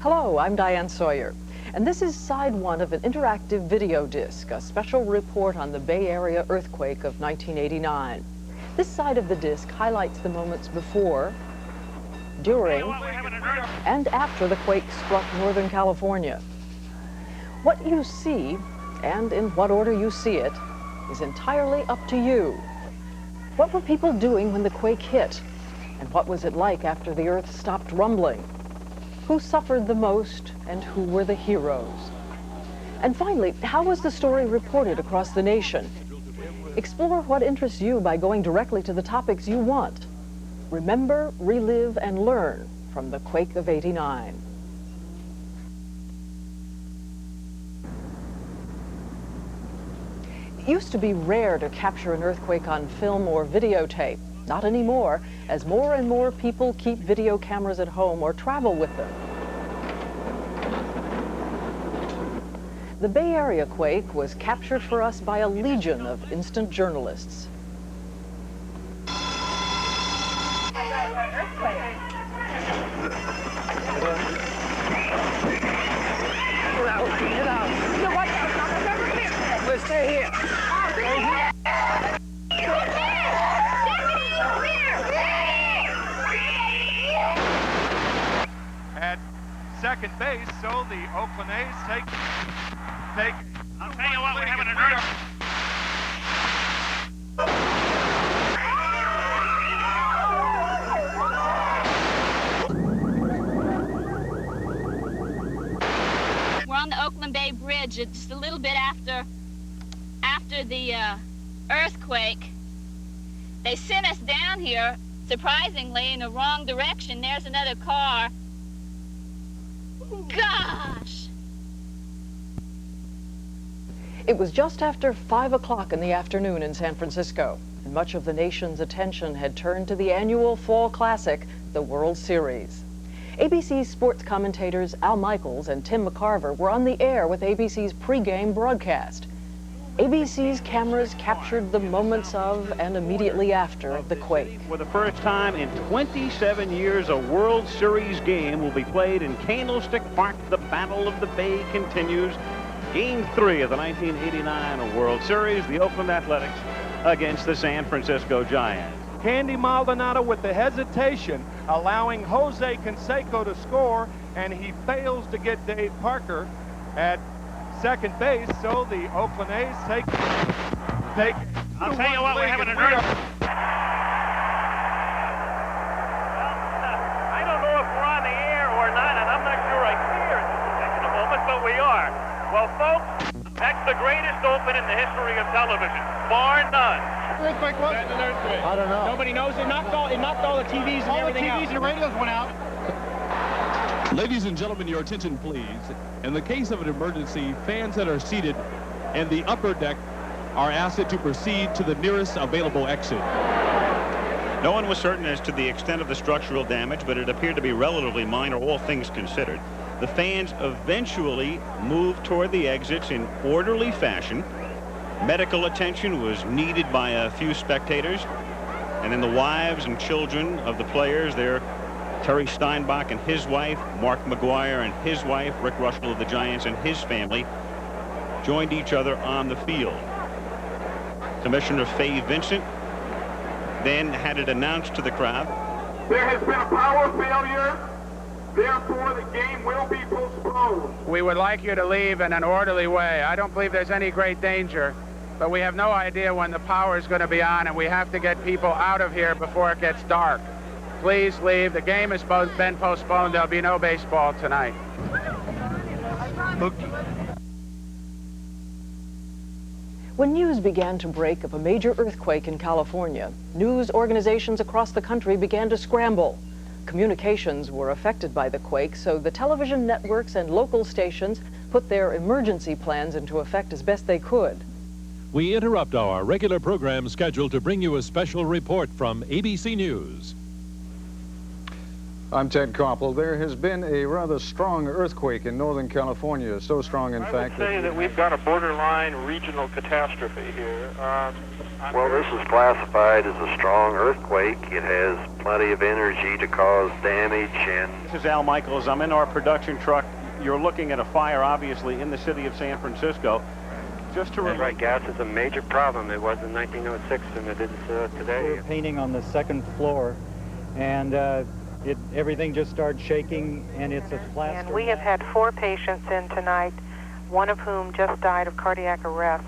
Hello, I'm Diane Sawyer, and this is side one of an interactive video disc, a special report on the Bay Area earthquake of 1989. This side of the disc highlights the moments before, during, and after the quake struck Northern California. What you see, and in what order you see it, is entirely up to you. What were people doing when the quake hit? And what was it like after the earth stopped rumbling? Who suffered the most, and who were the heroes? And finally, how was the story reported across the nation? Explore what interests you by going directly to the topics you want. Remember, relive, and learn from the Quake of '89. It used to be rare to capture an earthquake on film or videotape. Not anymore, as more and more people keep video cameras at home or travel with them. The Bay Area quake was captured for us by a legion of instant journalists. Let's stay here. At second base, so the Oakland A's take. I'll tell you what, we're having an earth. We're on the Oakland Bay Bridge. It's a little bit after the earthquake. They sent us down here, surprisingly, in the wrong direction. There's another car. Gosh! It was just after 5 o'clock in the afternoon in San Francisco, and much of the nation's attention had turned to the annual fall classic, the World Series. ABC's sports commentators Al Michaels and Tim McCarver were on the air with ABC's pregame broadcast. ABC's cameras captured the moments of and immediately after the quake. For the first time in 27 years, a World Series game will be played in Candlestick Park. The Battle of the Bay continues. Game 3 of the 1989 World Series, the Oakland Athletics against the San Francisco Giants. Candy Maldonado with the hesitation, allowing Jose Canseco to score, and he fails to get Dave Parker at second base, so the Oakland A's take. I'll tell you what, we're having an earth. I don't know if we're on the air or not, and I'm not sure I care at this particular moment, but we are. Well, folks, that's the greatest open in the history of television, bar none. Earthquake was? That's an earthquake. I don't know. Nobody knows. It knocked all the TVs and everything out. All the TVs and the radios went out. Ladies and gentlemen, your attention, please. In the case of an emergency, fans that are seated in the upper deck are asked to proceed to the nearest available exit. No one was certain as to the extent of the structural damage, but it appeared to be relatively minor, all things considered. The fans eventually moved toward the exits in orderly fashion. Medical attention was needed by a few spectators, and then the wives and children of the players there, Terry Steinbach and his wife, Mark McGuire and his wife, Rick Russell of the Giants and his family, joined each other on the field. Commissioner Fay Vincent then had it announced to the crowd. There has been a power failure. Therefore, the game will be postponed. We would like you to leave in an orderly way. I don't believe there's any great danger, but we have no idea when the power is going to be on, and we have to get people out of here before it gets dark. Please leave. The game has been postponed. There'll be no baseball tonight. When news began to break of a major earthquake in California, news organizations across the country began to scramble. Communications were affected by the quake, so the television networks and local stations put their emergency plans into effect as best they could. We interrupt our regular program schedule to bring you a special report from ABC News. I'm Ted Koppel. There has been a rather strong earthquake in Northern California, so strong, in fact, I would say that we've got a borderline regional catastrophe here. Well, this is classified as a strong earthquake. It has plenty of energy to cause damage. And This is Al Michaels. I'm in our production truck. You're looking at a fire, obviously, in the city of San Francisco. Just to right, gas is a major problem. It was in 1906 and it is today. We're painting on the second floor, and everything just started shaking, and it's a plaster. And we have had 4 patients in tonight, one of whom just died of cardiac arrest.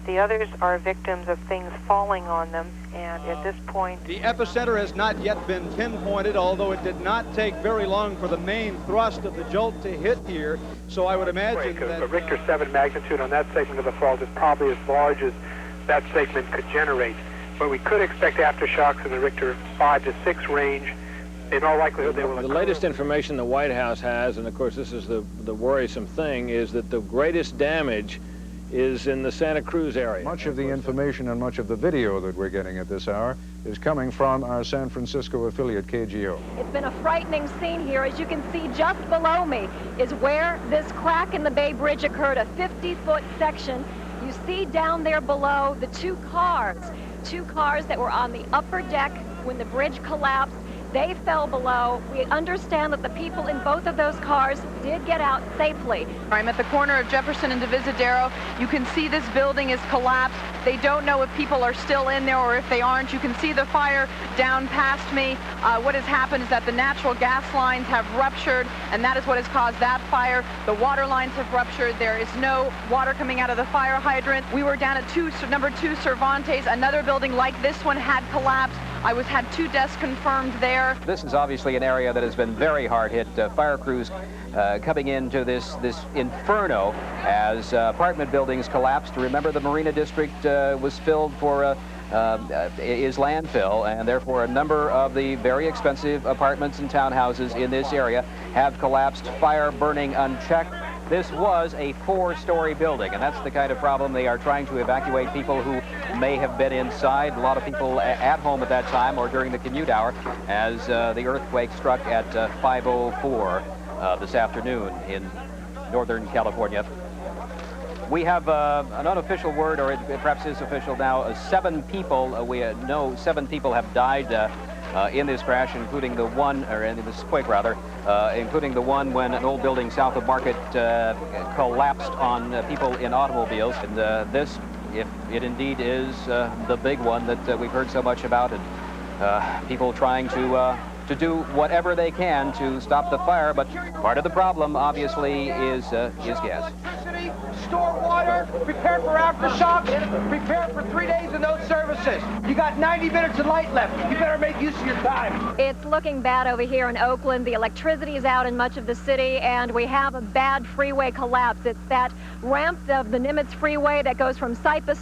The others are victims of things falling on them, and at this point... The epicenter has not yet been pinpointed, although it did not take very long for the main thrust of the jolt to hit here, so I would imagine that... A Richter 7 magnitude on that segment of the fault is probably as large as that segment could generate. But we could expect aftershocks in the Richter 5 to 6 range. In all likelihood, they will occur. The latest information the White House has, and of course this is the worrisome thing, is that the greatest damage is in the Santa Cruz area. Much of the information and much of the video that we're getting at this hour is coming from our San Francisco affiliate, KGO. It's been a frightening scene here. As you can see, just below me is where this crack in the Bay Bridge occurred, a 50-foot section. You see down there below the two cars that were on the upper deck when the bridge collapsed. They fell below. We understand that the people in both of those cars did get out safely. I'm at the corner of Jefferson and Divisadero. You can see this building is collapsed. They don't know if people are still in there or if they aren't. You can see the fire down past me. What has happened is that the natural gas lines have ruptured, and that is what has caused that fire. The water lines have ruptured. There is no water coming out of the fire hydrant. We were down at number 2 Cervantes. Another building like this one had collapsed. I had 2 deaths confirmed there. This is obviously an area that has been very hard hit. Fire crews coming into this inferno as apartment buildings collapsed. Remember, the Marina District was filled for is landfill, and therefore a number of the very expensive apartments and townhouses in this area have collapsed, fire burning unchecked. This was a 4-story building, and that's the kind of problem. They are trying to evacuate people who may have been inside. A lot of people at home at that time or during the commute hour as the earthquake struck at 5:04 this afternoon in Northern California. We have an unofficial word, or it perhaps is official now, 7 people. We know 7 people have died in this crash, including the one, or in this quake rather, including the one when an old building south of Market collapsed on people in automobiles. And this, if it indeed is the big one that we've heard so much about, and people trying to do whatever they can to stop the fire, but part of the problem, obviously, is gas. Store water, prepare for aftershock, prepare for 3 days of no services. You got 90 minutes of light left. You better make use of your time. It's looking bad over here in Oakland. The electricity is out in much of the city, and we have a bad freeway collapse. It's that ramp of the Nimitz Freeway that goes from Cypress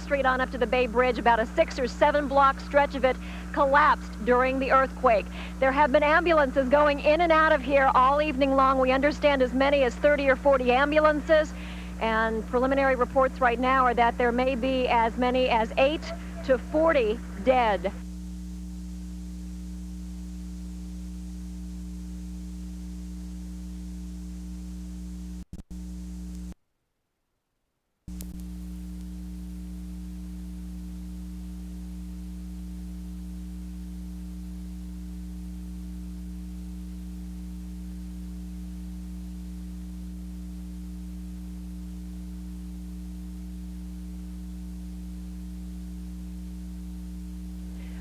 Street on up to the Bay Bridge. About a 6 or 7 block stretch of it collapsed during the earthquake. There have been ambulances going in and out of here all evening long. We understand as many as 30 or 40 ambulances. And preliminary reports right now are that there may be as many as 8 to 40 dead.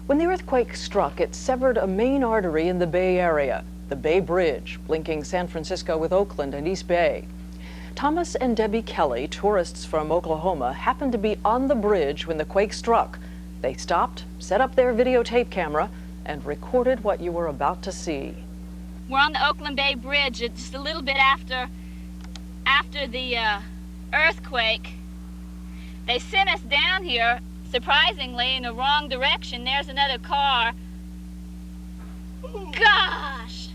When the earthquake struck, it severed a main artery in the Bay Area, the Bay Bridge, linking San Francisco with Oakland and East Bay. Thomas and Debbie Kelly, tourists from Oklahoma, happened to be on the bridge when the quake struck. They stopped, set up their videotape camera, and recorded what you were about to see. We're on the Oakland Bay Bridge. It's just a little bit after the earthquake. They sent us down here, surprisingly, in the wrong direction. There's another car. Gosh!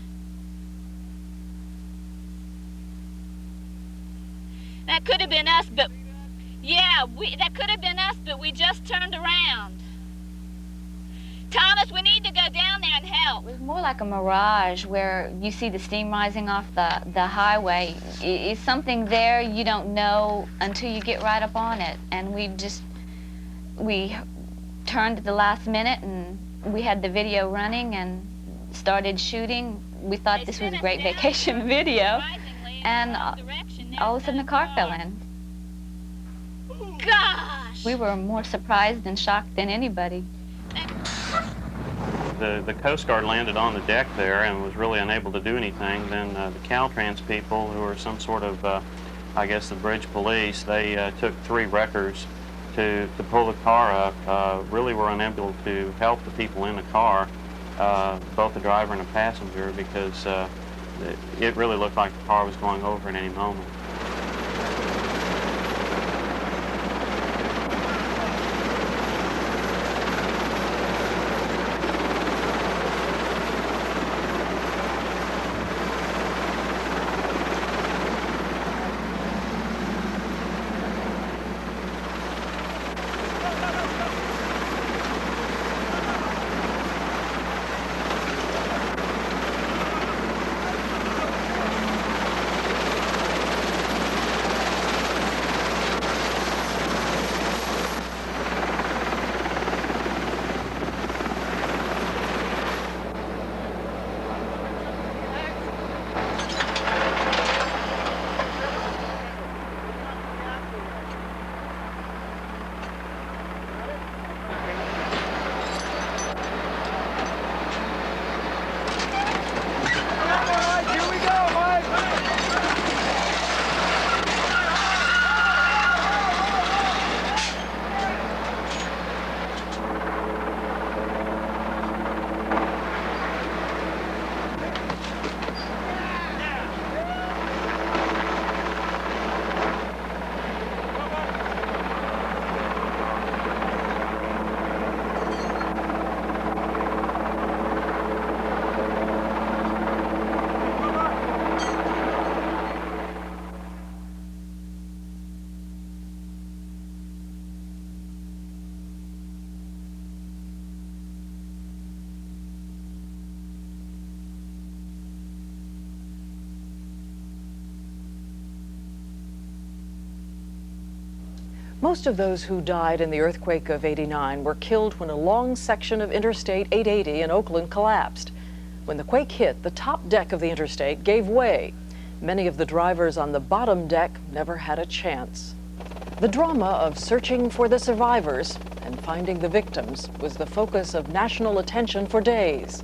That could have been us, but yeah, that could have been us, but we just turned around. Thomas, we need to go down there and help. It was more like a mirage where you see the steam rising off the highway. Is something there you don't know until you get right up on it. And we turned at the last minute and we had the video running and started shooting. We thought this was a great vacation video. And all of a sudden the car fell in. Gosh! We were more surprised and shocked than anybody. The Coast Guard landed on the deck there and was really unable to do anything. Then the Caltrans people, who are some sort of, I guess, the bridge police, they took 3 wreckers to pull the car up. Really were unable to help the people in the car, both the driver and the passenger, because it really looked like the car was going over at any moment. Most of those who died in the earthquake of '89 were killed when a long section of Interstate 880 in Oakland collapsed. When the quake hit, the top deck of the interstate gave way. Many of the drivers on the bottom deck never had a chance. The drama of searching for the survivors and finding the victims was the focus of national attention for days.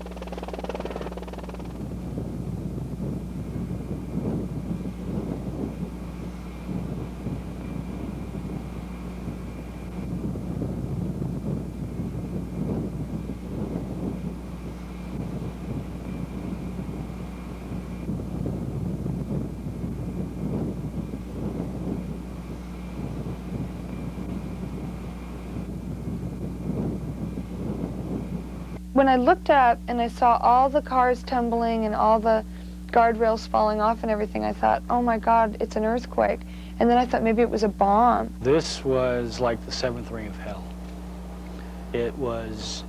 When I looked up and I saw all the cars tumbling and all the guardrails falling off and everything, I thought, oh my God, it's an earthquake. And then I thought maybe it was a bomb. This was like the 7th ring of hell. It was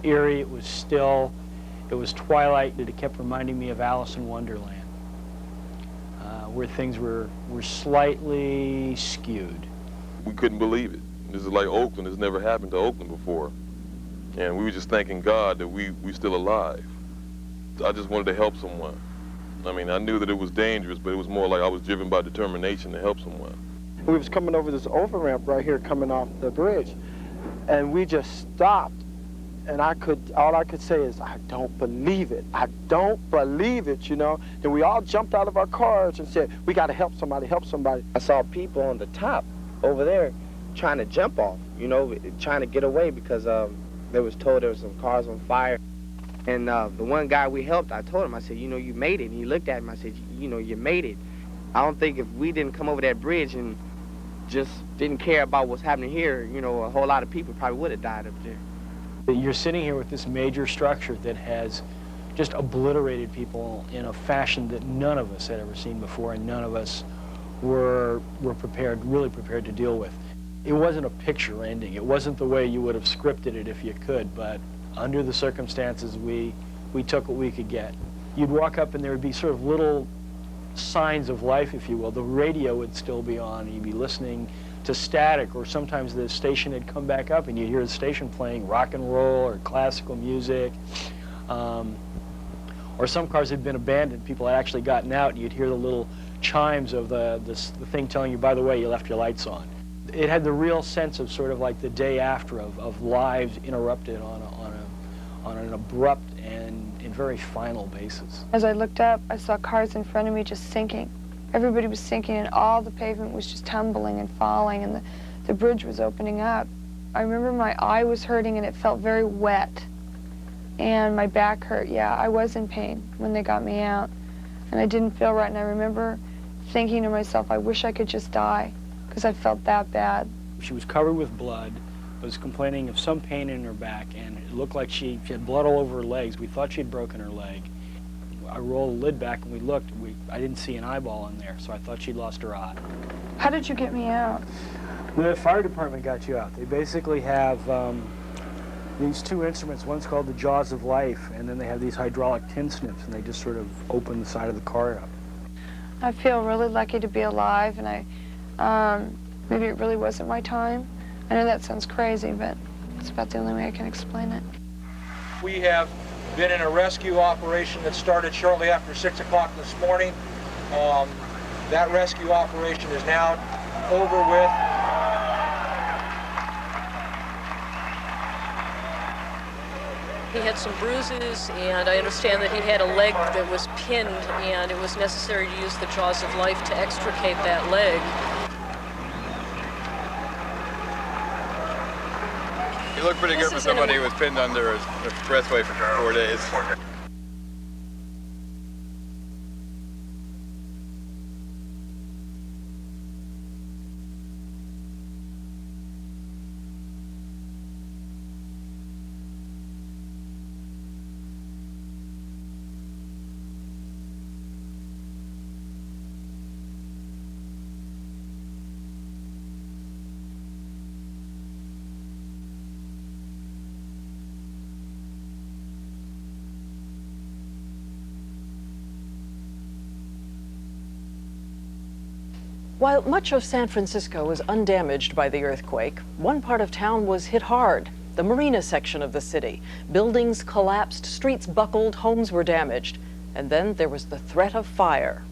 eerie, it was still, it was twilight, and it kept reminding me of Alice in Wonderland, where things were slightly skewed. We couldn't believe it. This is like Oakland. It's never happened to Oakland before. And we were just thanking God that we still alive. I just wanted to help someone. I mean, I knew that it was dangerous, but it was more like I was driven by determination to help someone. We was coming over this over-ramp right here coming off the bridge, and we just stopped. And all I could say is, I don't believe it. I don't believe it, you know? And we all jumped out of our cars and said, we got to help somebody, help somebody. I saw people on the top over there trying to jump off, you know, trying to get away because they was told there was some cars on fire. And the one guy we helped, I told him, I said, you know, you made it. And he looked at me, I said, you know, you made it. I don't think if we didn't come over that bridge and just didn't care about what's happening here, you know, a whole lot of people probably would have died up there. You're sitting here with this major structure that has just obliterated people in a fashion that none of us had ever seen before, and none of us were really prepared to deal with. It wasn't a picture ending. It wasn't the way you would have scripted it if you could, but under the circumstances, we took what we could get. You'd walk up and there would be sort of little signs of life, if you will. The radio would still be on, and you'd be listening to static, or sometimes the station had come back up and you'd hear the station playing rock and roll or classical music. Or some cars had been abandoned. People had actually gotten out, and you'd hear the little chimes of the thing telling you, by the way, you left your lights on. It had the real sense of sort of like the day after of lives interrupted on an abrupt and very final basis. As I looked up, I saw cars in front of me just sinking. Everybody was sinking, and all the pavement was just tumbling and falling, and the bridge was opening up. I remember my eye was hurting, and it felt very wet, and my back hurt. Yeah, I was in pain when they got me out, and I didn't feel right, and I remember thinking to myself, I wish I could just die, because I felt that bad. She was covered with blood, was complaining of some pain in her back, and it looked like she had blood all over her legs. We thought she had broken her leg. I rolled the lid back and we looked. I didn't see an eyeball in there, so I thought she'd lost her eye. How did you get me out? The fire department got you out. They basically have these two instruments. One's called the jaws of life, and then they have these hydraulic tin snips, and they just sort of open the side of the car up. I feel really lucky to be alive, and maybe it really wasn't my time. I know that sounds crazy, but it's about the only way I can explain it. We have been in a rescue operation that started shortly after 6 o'clock this morning. That rescue operation is now over with. He had some bruises, and I understand that he had a leg that was pinned, and it was necessary to use the jaws of life to extricate that leg. He looked pretty good for somebody who was pinned under a expressway for 4 days. While much of San Francisco was undamaged by the earthquake, one part of town was hit hard, the marina section of the city. Buildings collapsed, streets buckled, homes were damaged, and then there was the threat of fire.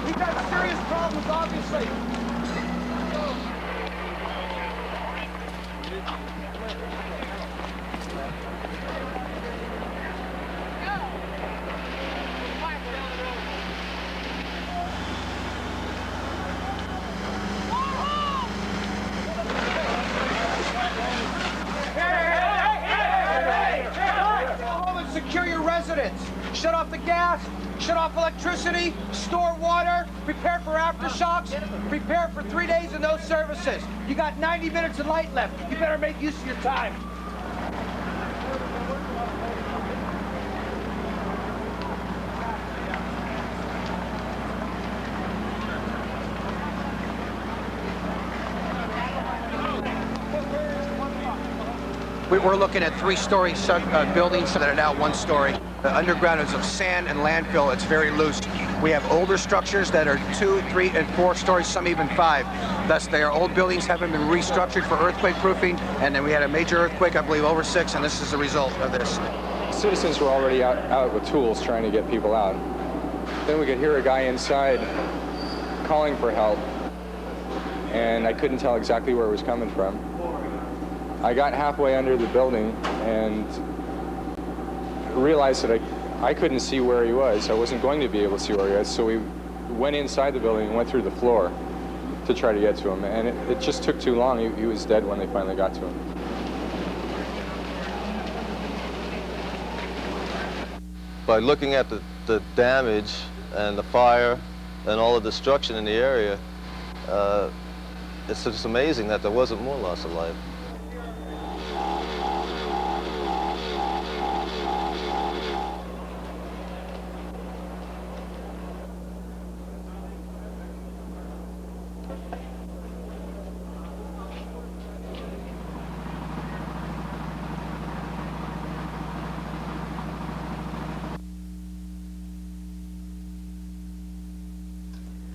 We've got serious problems, obviously. Secure your residence. Shut off the gas, shut off electricity, store water, prepare for aftershocks, prepare for 3 days of no services. You got 90 minutes of light left. You better make use of your time. We're looking at 3-story buildings that are now 1 story. The underground is of sand and landfill. It's very loose. We have older structures that are 2, 3, and 4 stories, some even 5. Thus, they are old buildings, haven't been restructured for earthquake proofing. And then we had a major earthquake, I believe, over 6, and this is the result of this. Citizens were already out with tools trying to get people out. Then we could hear a guy inside calling for help, and I couldn't tell exactly where it was coming from. I got halfway under the building and realized that I couldn't see where he was. I wasn't going to be able to see where he was, so we went inside the building and went through the floor to try to get to him, and it just took too long. He was dead when they finally got to him. By looking at the the damage and the fire and all the destruction in the area, it's just amazing that there wasn't more loss of life.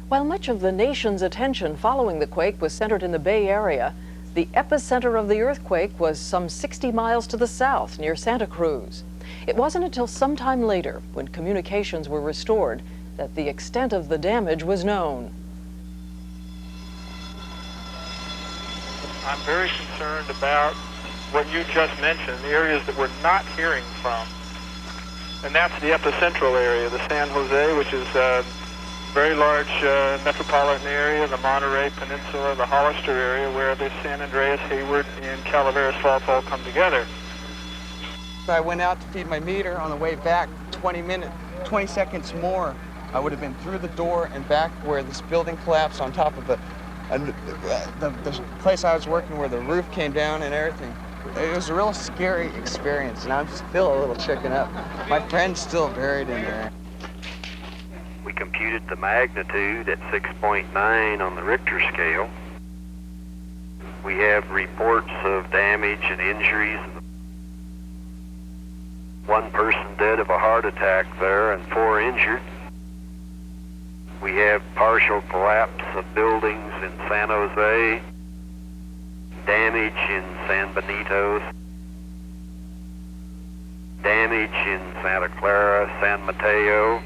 While much of the nation's attention following the quake was centered in the Bay Area, the epicenter of the earthquake was some 60 miles to the south near Santa Cruz. It wasn't until sometime later, when communications were restored, that the extent of the damage was known. I'm very concerned about what you just mentioned, the areas that we're not hearing from. And that's the epicentral area, the San Jose, which is very large metropolitan area, the Monterey Peninsula, the Hollister area, where the San Andreas, Hayward, and Calaveras faults all come together. I went out to feed my meter. On the way back, 20 seconds more, I would have been through the door and back where this building collapsed on top of the place I was working, where the roof came down and everything. It was a real scary experience, and I'm still a little shaken up. My friend's still buried in there. We computed the magnitude at 6.9 on the Richter scale. We have reports of damage and injuries. One person dead of a heart attack there and 4 injured. We have partial collapse of buildings in San Jose, damage in San Benito, damage in Santa Clara, San Mateo,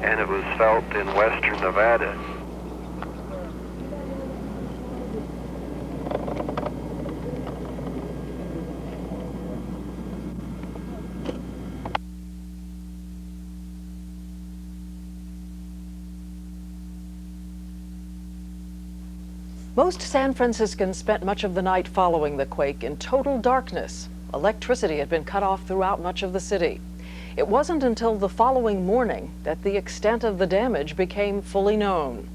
and it was felt in western Nevada. Most San Franciscans spent much of the night following the quake in total darkness. Electricity had been cut off throughout much of the city. It wasn't until the following morning that the extent of the damage became fully known.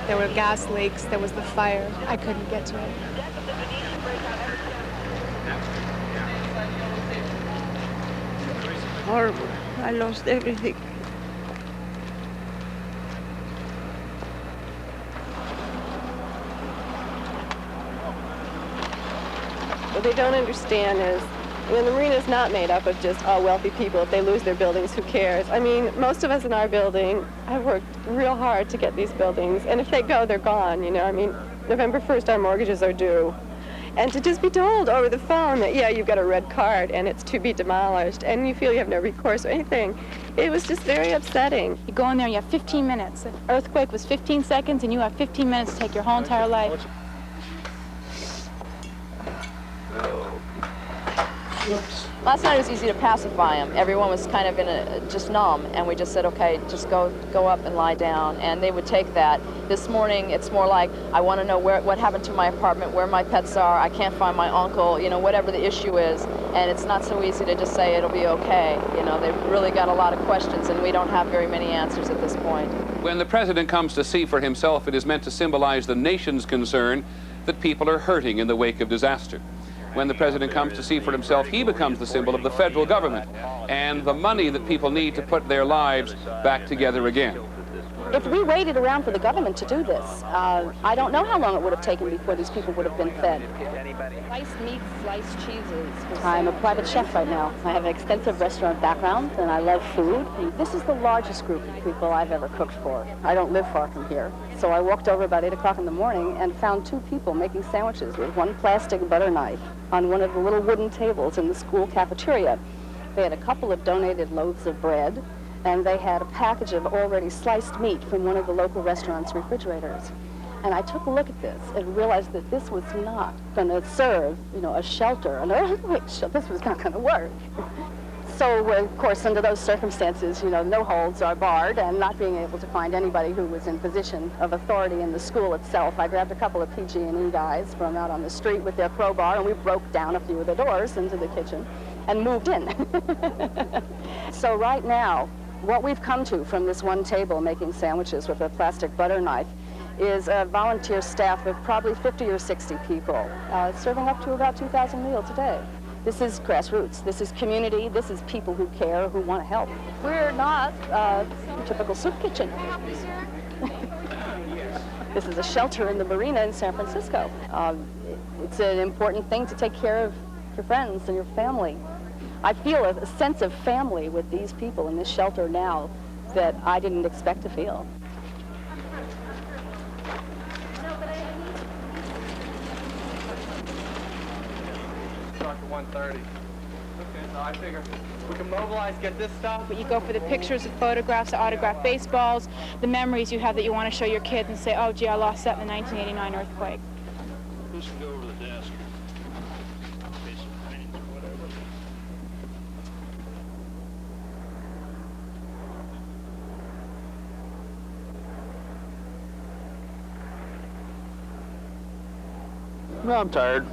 There were gas leaks, there was the fire. I couldn't get to it. Horrible. I lost everything. What they don't understand is, the marina's not made up of just all wealthy people. If they lose their buildings, who cares? I mean, most of us in our building have worked real hard to get these buildings, and if they go, they're gone, you know? I mean, November 1st, our mortgages are due. And to just be told over the phone that, yeah, you've got a red card and it's to be demolished, and you feel you have no recourse or anything, it was just very upsetting. You go in there, you have 15 minutes. The earthquake was 15 seconds, and you have 15 minutes to take your whole entire life. Last night it was easy to pacify them. Everyone was kind of just numb, and we just said, okay, just go up and lie down, and they would take that. This morning it's more like, I want to know what happened to my apartment, where my pets are, I can't find my uncle, you know, whatever the issue is, and it's not so easy to just say it'll be okay. You know, they've really got a lot of questions, and we don't have very many answers at this point. When the president comes to see for himself, it is meant to symbolize the nation's concern that people are hurting in the wake of disaster. When the president comes to see for himself, he becomes the symbol of the federal government and the money that people need to put their lives back together again. If we waited around for the government to do this, I don't know how long it would have taken before these people would have been fed. Sliced meats, sliced cheeses. I'm a private chef right now. I have an extensive restaurant background, and I love food. And this is the largest group of people I've ever cooked for. I don't live far from here. So I walked over about 8 o'clock in the morning and found 2 people making sandwiches with 1 plastic butter knife on one of the little wooden tables in the school cafeteria. They had a couple of donated loaves of bread. and they had a package of already sliced meat from one of the local restaurant's refrigerators. And I took a look at this and realized that this was not going to serve, you know, a shelter, an earthquake shelter. This was not going to work. So, of course, under those circumstances, you know, no holds are barred, and not being able to find anybody who was in position of authority in the school itself, I grabbed a couple of PG&E guys from out on the street with their crowbar, and we broke down a few of the doors into the kitchen and moved in. So right now, what we've come to from this one table making sandwiches with a plastic butter knife is a volunteer staff of probably 50 or 60 people, serving up to about 2,000 meals a day. This is grassroots. This is community. This is people who care, who want to help. We're not a typical soup kitchen. This is a shelter in the marina in San Francisco. It's an important thing to take care of your friends and your family. I feel a sense of family with these people in this shelter now that I didn't expect to feel. Start to 1:30. Okay, so I figure we can mobilize, get this stuff. But you go for the pictures, the photographs, the autographed baseballs, the memories you have that you want to show your kids and say, oh, gee, I lost that in the 1989 earthquake. Who's going to go over to the desk? Well, I'm tired.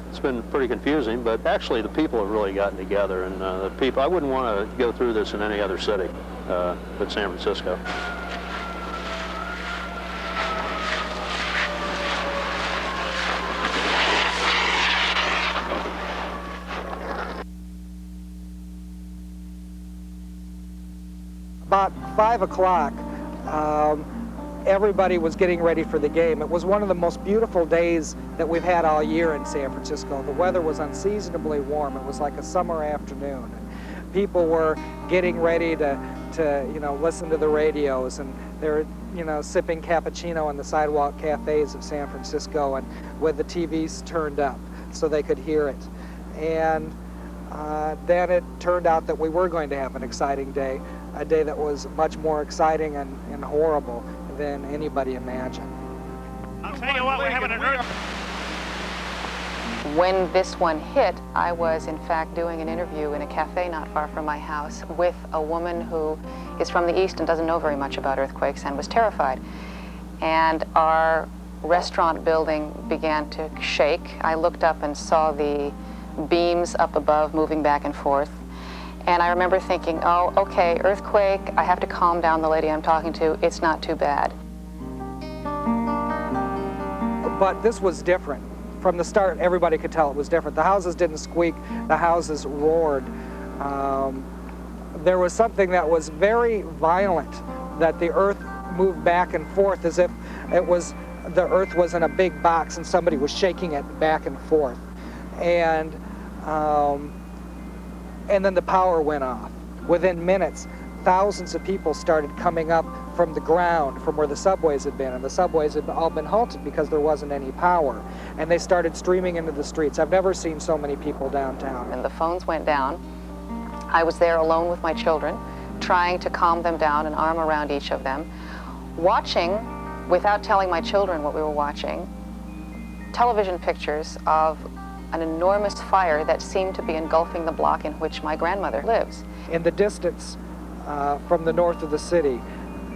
It's been pretty confusing, but actually the people have really gotten together, and the people, I wouldn't want to go through this in any other city but San Francisco. About 5 o'clock, everybody was getting ready for the game. It was one of the most beautiful days that we've had all year in San Francisco. The weather was unseasonably warm. It was like a summer afternoon. People were getting ready to you know, listen to the radios, and they're, you know, sipping cappuccino in the sidewalk cafes of San Francisco and with the TVs turned up so they could hear it. And then it turned out that we were going to have an exciting day, a day that was much more exciting and horrible than anybody imagined. I'll tell you what, we're having an earthquake. When this one hit, I was in fact doing an interview in a cafe not far from my house with a woman who is from the East and doesn't know very much about earthquakes and was terrified. And our restaurant building began to shake. I looked up and saw the beams up above moving back and forth. And I remember thinking, oh, okay, earthquake, I have to calm down the lady I'm talking to, it's not too bad. But this was different. From the start, everybody could tell it was different. The houses didn't squeak, the houses roared. There was something that was very violent, that the earth moved back and forth as if it was, the earth was in a big box and somebody was shaking it back and forth. And then the power went off. Within minutes, thousands of people started coming up from the ground, from where the subways had been, and the subways had all been halted because there wasn't any power. And they started streaming into the streets. I've never seen so many people downtown. And the phones went down. I was there alone with my children, trying to calm them down, an arm around each of them, watching, without telling my children what we were watching, television pictures of an enormous fire that seemed to be engulfing the block in which my grandmother lives. In the distance, from the north of the city,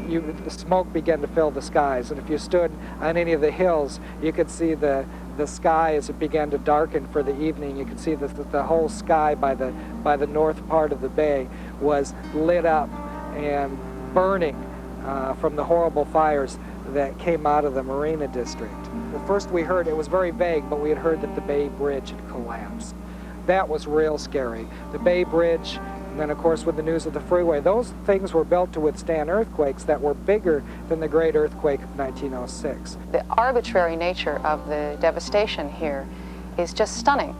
the smoke began to fill the skies, and if you stood on any of the hills, you could see the sky as it began to darken for the evening. You could see that the whole sky by the north part of the bay was lit up and burning from the horrible fires that came out of the Marina District. The first we heard, it was very vague, but we had heard that the Bay Bridge had collapsed. That was real scary. The Bay Bridge, and then of course with the news of the freeway, those things were built to withstand earthquakes that were bigger than the great earthquake of 1906. The arbitrary nature of the devastation here is just stunning.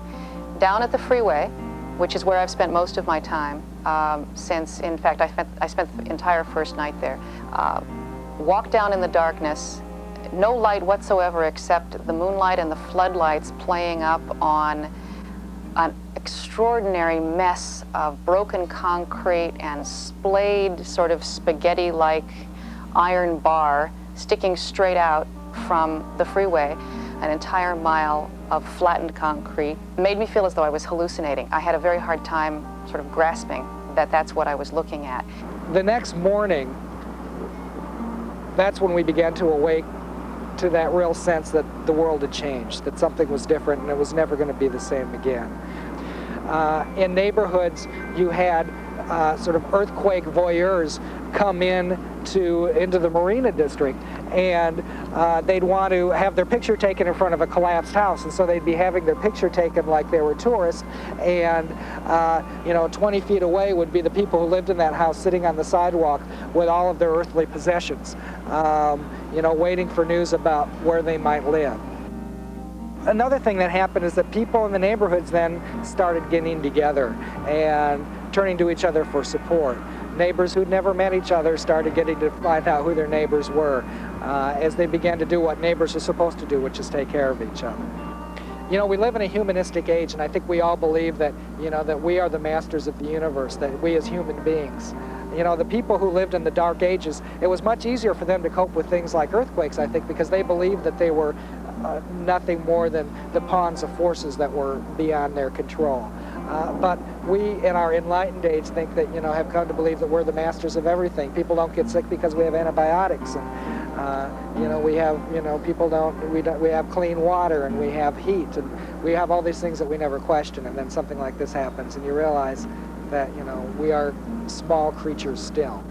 Down at the freeway, which is where I've spent most of my time since, in fact, I spent the entire first night there. Walked down in the darkness, no light whatsoever except the moonlight and the floodlights playing up on extraordinary mess of broken concrete and splayed, sort of spaghetti-like iron bar sticking straight out from the freeway, an entire mile of flattened concrete. It made me feel as though I was hallucinating. I had a very hard time sort of grasping that that's what I was looking at. The next morning, that's when we began to awake to that real sense that the world had changed, that something was different and it was never going to be the same again. In neighborhoods, you had sort of earthquake voyeurs come into the Marina District, and they'd want to have their picture taken in front of a collapsed house, and so they'd be having their picture taken like they were tourists, and 20 feet away would be the people who lived in that house sitting on the sidewalk with all of their earthly possessions, waiting for news about where they might live. Another thing that happened is that people in the neighborhoods then started getting together and turning to each other for support. Neighbors who'd never met each other started getting to find out who their neighbors were as they began to do what neighbors are supposed to do, which is take care of each other. We live in a humanistic age, and I think we all believe that, that we are the masters of the universe, that we as human beings. The people who lived in the Dark Ages, it was much easier for them to cope with things like earthquakes, I think, because they believed that they were nothing more than the pawns of forces that were beyond their control. But we, in our enlightened age, think that, have come to believe that we're the masters of everything. People don't get sick because we have antibiotics, and we have, we have clean water, and we have heat, and we have all these things that we never question. And then something like this happens, and you realize that, we are small creatures still.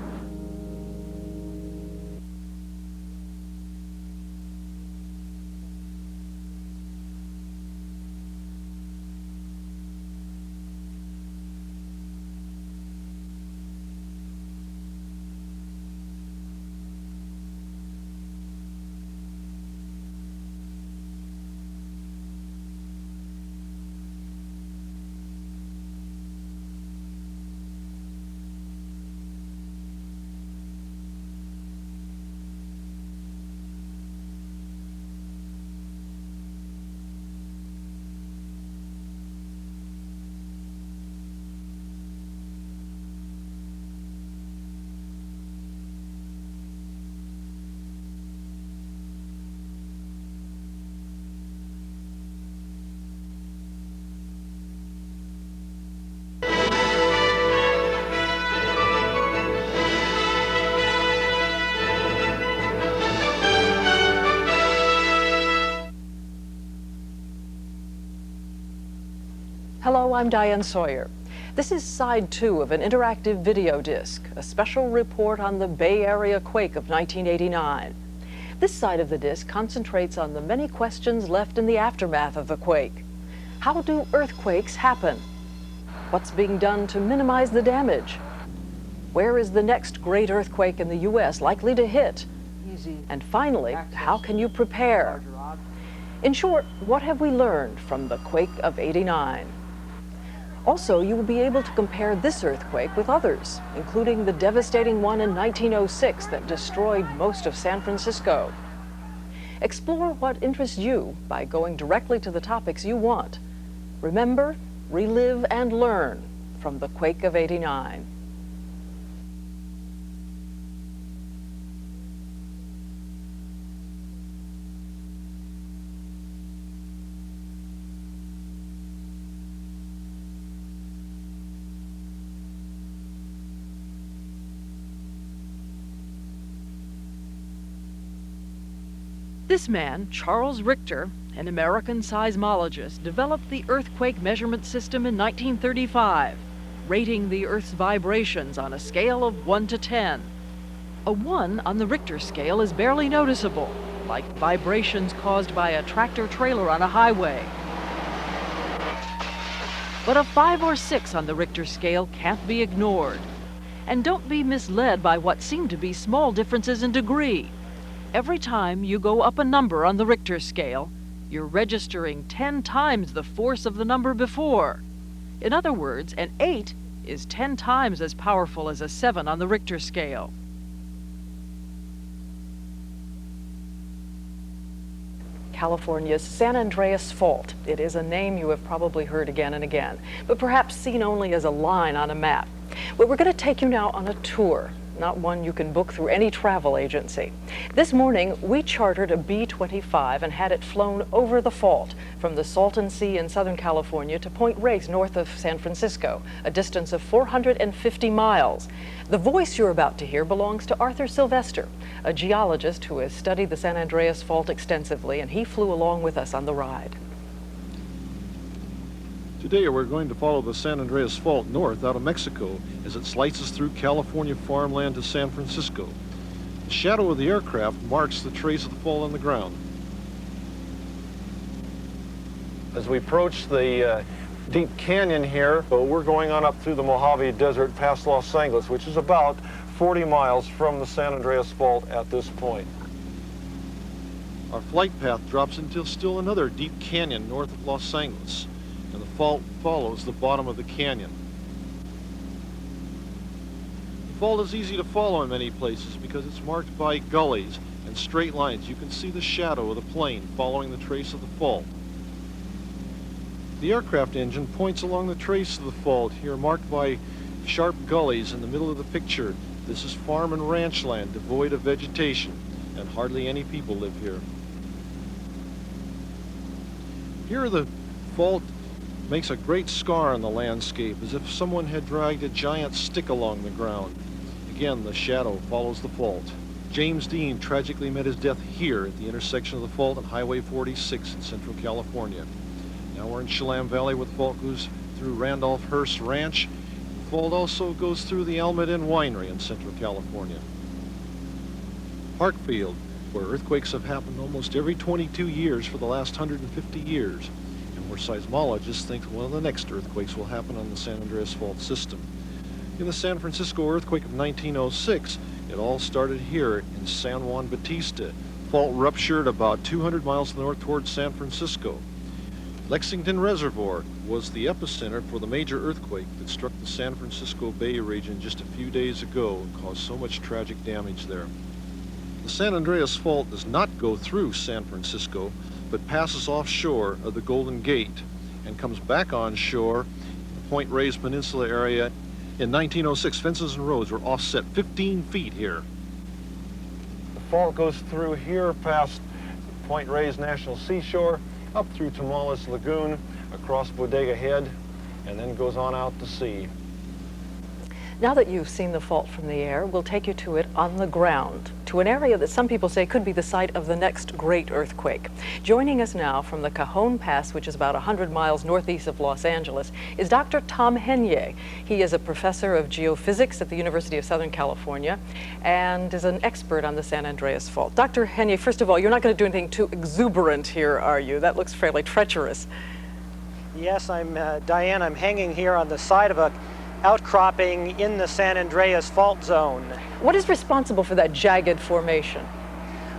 Hello, I'm Diane Sawyer. This is side 2 of an interactive video disc, a special report on the Bay Area quake of 1989. This side of the disc concentrates on the many questions left in the aftermath of the quake. How do earthquakes happen? What's being done to minimize the damage? Where is the next great earthquake in the U.S. likely to hit? And finally, how can you prepare? In short, what have we learned from the quake of '89? Also, you will be able to compare this earthquake with others, including the devastating one in 1906 that destroyed most of San Francisco. Explore what interests you by going directly to the topics you want. Remember, relive and learn from the quake of '89. This man, Charles Richter, an American seismologist, developed the earthquake measurement system in 1935, rating the Earth's vibrations on a scale of 1 to 10. A 1 on the Richter scale is barely noticeable, like vibrations caused by a tractor-trailer on a highway. But a 5 or 6 on the Richter scale can't be ignored. And don't be misled by what seem to be small differences in degree. Every time you go up a number on the Richter scale, you're registering 10 times the force of the number before. In other words, an 8 is 10 times as powerful as a 7 on the Richter scale. California's San Andreas Fault. It is a name you have probably heard again and again, but perhaps seen only as a line on a map. But we're going to take you now on a tour, not one you can book through any travel agency. This morning, we chartered a B-25 and had it flown over the fault from the Salton Sea in Southern California to Point Reyes north of San Francisco, a distance of 450 miles. The voice you're about to hear belongs to Arthur Sylvester, a geologist who has studied the San Andreas Fault extensively, and he flew along with us on the ride. Today we're going to follow the San Andreas Fault north out of Mexico as it slices through California farmland to San Francisco. The shadow of the aircraft marks the trace of the fault on the ground. As we approach the deep canyon here, we're going on up through the Mojave Desert past Los Angeles, which is about 40 miles from the San Andreas Fault at this point. Our flight path drops into still another deep canyon north of Los Angeles, and the fault follows the bottom of the canyon. The fault is easy to follow in many places because it's marked by gullies and straight lines. You can see the shadow of the plane following the trace of the fault. The aircraft engine points along the trace of the fault, here marked by sharp gullies in the middle of the picture. This is farm and ranch land devoid of vegetation, and hardly any people live here. Here the fault makes a great scar on the landscape, as if someone had dragged a giant stick along the ground. Again, the shadow follows the fault. James Dean tragically met his death here at the intersection of the fault and Highway 46 in Central California. Now we're in Chelan Valley, where the fault goes through Randolph Hearst Ranch. The fault also goes through the Almond Inn Winery in Central California. Parkfield, where earthquakes have happened almost every 22 years for the last 150 years, and where seismologists think one of the next earthquakes will happen on the San Andreas Fault system. In the San Francisco earthquake of 1906, it all started here in San Juan Bautista. Fault ruptured about 200 miles north towards San Francisco. Lexington Reservoir was the epicenter for the major earthquake that struck the San Francisco Bay region just a few days ago and caused so much tragic damage there. The San Andreas Fault does not go through San Francisco, but passes offshore of the Golden Gate and comes back onshore in the Point Reyes Peninsula area. In 1906, fences and roads were offset 15 feet here. The fault goes through here past Point Reyes National Seashore, up through Tamales Lagoon, across Bodega Head, and then goes on out to sea. Now that you've seen the fault from the air, we'll take you to it on the ground, to an area that some people say could be the site of the next great earthquake. Joining us now from the Cajon Pass, which is about 100 miles northeast of Los Angeles, is Dr. Tom Henye. He is a professor of geophysics at the University of Southern California and is an expert on the San Andreas Fault. Dr. Henye, first of all, you're not going to do anything too exuberant here, are you? That looks fairly treacherous. Yes, Diane. I'm hanging here on the side of a outcropping in the San Andreas Fault zone. What is responsible for that jagged formation?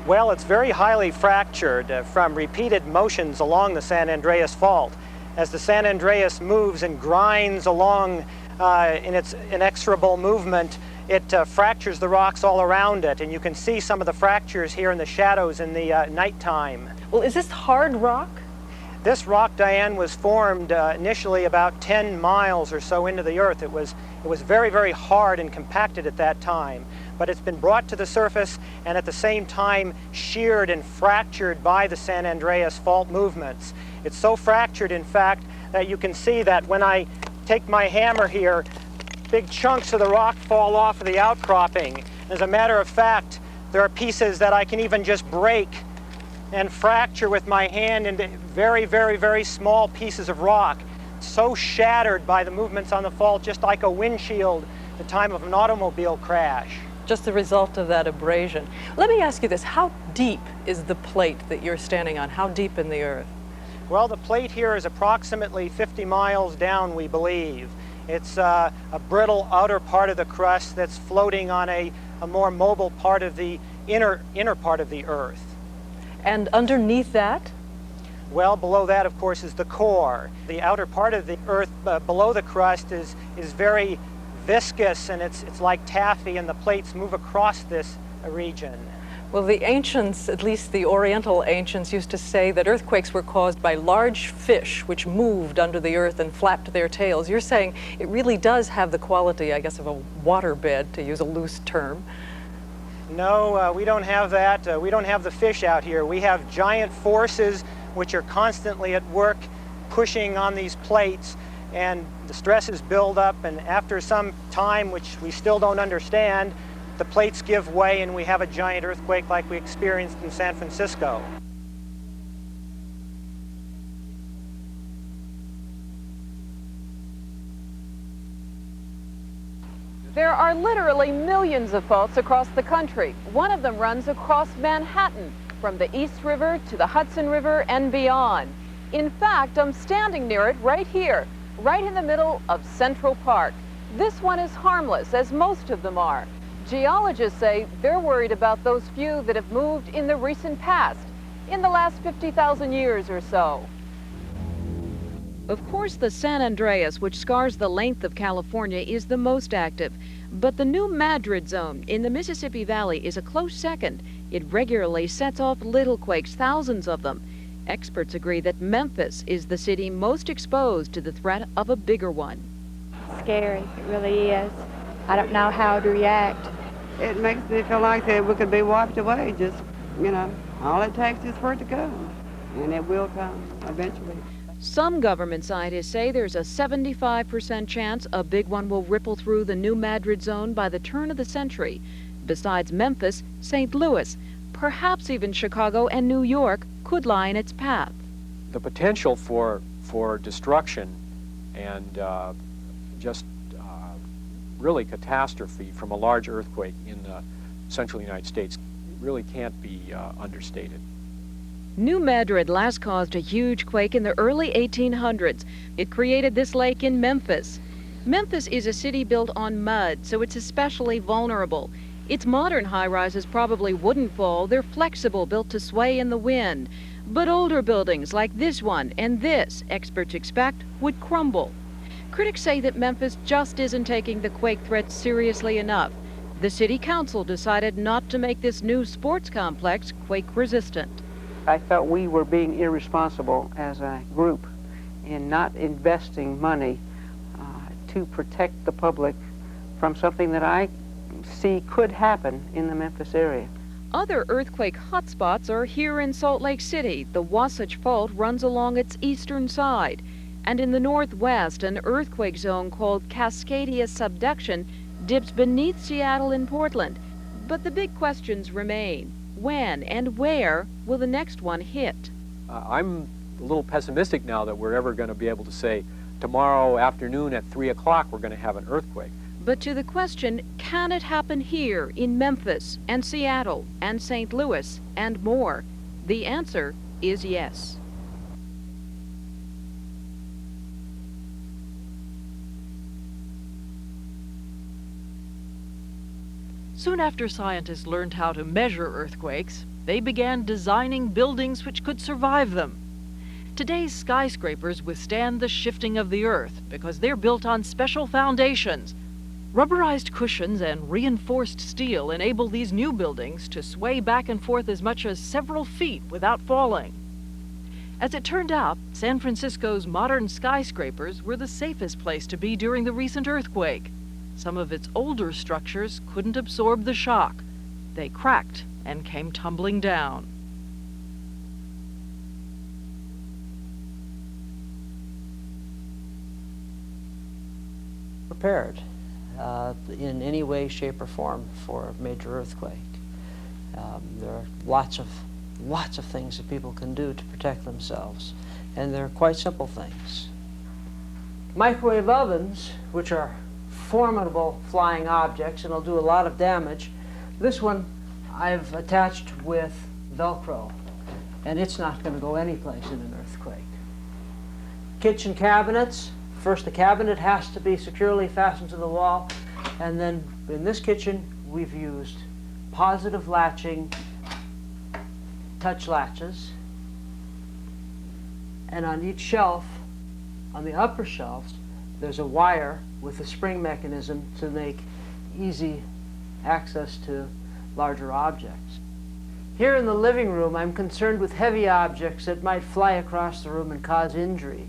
Well, it's very highly fractured from repeated motions along the San Andreas Fault. As the San Andreas moves and grinds along in its inexorable movement, it fractures the rocks all around it, and you can see some of the fractures here in the shadows in the nighttime. Well, is this hard rock? This rock, Diane, was formed initially about 10 miles or so into the earth. It was very, very hard and compacted at that time, but it's been brought to the surface and at the same time sheared and fractured by the San Andreas Fault movements. It's so fractured, in fact, that you can see that when I take my hammer here, big chunks of the rock fall off of the outcropping. As a matter of fact, there are pieces that I can even just break and fracture with my hand into very, very, very small pieces of rock, so shattered by the movements on the fault, just like a windshield at the time of an automobile crash. Just the result of that abrasion. Let me ask you this, how deep is the plate that you're standing on? How deep in the earth? Well, the plate here is approximately 50 miles down, we believe. It's a brittle outer part of the crust that's floating on a more mobile part of the inner part of the earth. And underneath that? Well, below that, of course, is the core. The outer part of the earth below the crust is very viscous, and it's like taffy, and the plates move across this region. Well, the ancients, at least the Oriental ancients, used to say that earthquakes were caused by large fish which moved under the earth and flapped their tails. You're saying it really does have the quality, I guess, of a waterbed, to use a loose term. No, we don't have that. We don't have the fish out here. We have giant forces which are constantly at work pushing on these plates, and the stresses build up, and after some time, which we still don't understand, the plates give way and we have a giant earthquake like we experienced in San Francisco. There are literally millions of faults across the country. One of them runs across Manhattan, from the East River to the Hudson River and beyond. In fact, I'm standing near it right here, right in the middle of Central Park. This one is harmless, as most of them are. Geologists say they're worried about those few that have moved in the recent past, in the last 50,000 years or so. Of course, the San Andreas, which scars the length of California, is the most active. But the New Madrid zone in the Mississippi Valley is a close second. It regularly sets off little quakes, thousands of them. Experts agree that Memphis is the city most exposed to the threat of a bigger one. Scary, it really is. I don't know how to react. It makes me feel like that we could be wiped away. Just, you know, all it takes is for it to come, and it will come eventually. Some government scientists say there's a 75% chance a big one will ripple through the New Madrid zone by the turn of the century. Besides Memphis, St. Louis, perhaps even Chicago and New York could lie in its path. The potential for destruction and really catastrophe from a large earthquake in the central United States really can't be understated. New Madrid last caused a huge quake in the early 1800s. It created this lake in Memphis. Memphis is a city built on mud, so it's especially vulnerable. Its modern high-rises probably wouldn't fall. They're flexible, built to sway in the wind. But older buildings like this one and this, experts expect, would crumble. Critics say that Memphis just isn't taking the quake threat seriously enough. The city council decided not to make this new sports complex quake-resistant. I felt we were being irresponsible as a group in not investing money to protect the public from something that I see could happen in the Memphis area. Other earthquake hotspots are here in Salt Lake City. The Wasatch Fault runs along its eastern side. And in the northwest, an earthquake zone called Cascadia subduction dips beneath Seattle and Portland. But the big questions remain. When and where will the next one hit? I'm a little pessimistic now that we're ever going to be able to say tomorrow afternoon at 3 o'clock we're going to have an earthquake. But to the question, can it happen here in Memphis and Seattle and St. Louis and more? The answer is yes. Soon after scientists learned how to measure earthquakes, they began designing buildings which could survive them. Today's skyscrapers withstand the shifting of the earth because they're built on special foundations. Rubberized cushions and reinforced steel enable these new buildings to sway back and forth as much as several feet without falling. As it turned out, San Francisco's modern skyscrapers were the safest place to be during the recent earthquake. Some of its older structures couldn't absorb the shock. They cracked and came tumbling down. Prepared in any way, shape, or form for a major earthquake. There are lots of things that people can do to protect themselves, and they're quite simple things. Microwave ovens, which are formidable flying objects and will do a lot of damage. This one I've attached with Velcro, and it's not going to go anyplace in an earthquake. Kitchen cabinets. First, the cabinet has to be securely fastened to the wall, and then in this kitchen we've used positive latching touch latches, and on each shelf, on the upper shelves, there's a wire with a spring mechanism to make easy access to larger objects. Here in the living room, I'm concerned with heavy objects that might fly across the room and cause injury,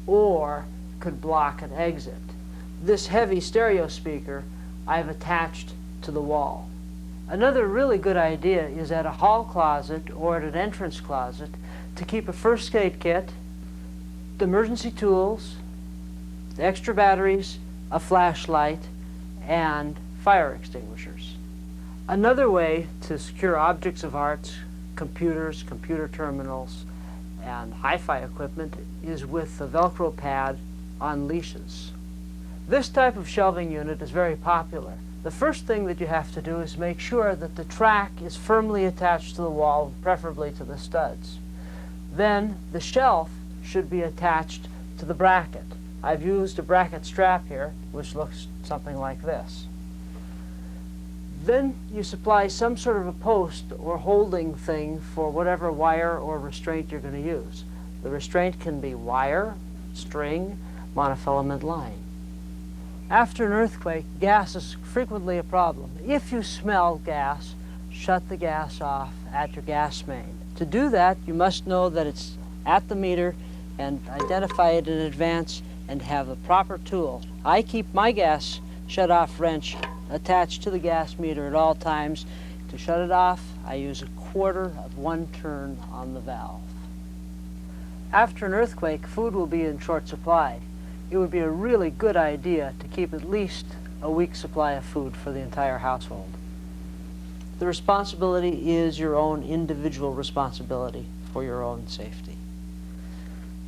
or could block an exit. This heavy stereo speaker I've attached to the wall. Another really good idea is at a hall closet or at an entrance closet to keep a first aid kit, the emergency tools, the extra batteries, a flashlight, and fire extinguishers. Another way to secure objects of art, computers, computer terminals, and hi-fi equipment is with a Velcro pad on leashes. This type of shelving unit is very popular. The first thing that you have to do is make sure that the track is firmly attached to the wall, preferably to the studs. Then the shelf should be attached to the bracket. I've used a bracket strap here, which looks something like this. Then you supply some sort of a post or holding thing for whatever wire or restraint you're going to use. The restraint can be wire, string, monofilament line. After an earthquake, gas is frequently a problem. If you smell gas, shut the gas off at your gas main. To do that, you must know that it's at the meter and identify it in advance and have the proper tool. I keep my gas shut-off wrench attached to the gas meter at all times. To shut it off, I use 1/4 of 1 turn on the valve. After an earthquake, food will be in short supply. It would be a really good idea to keep at least a week's supply of food for the entire household. The responsibility is your own individual responsibility for your own safety.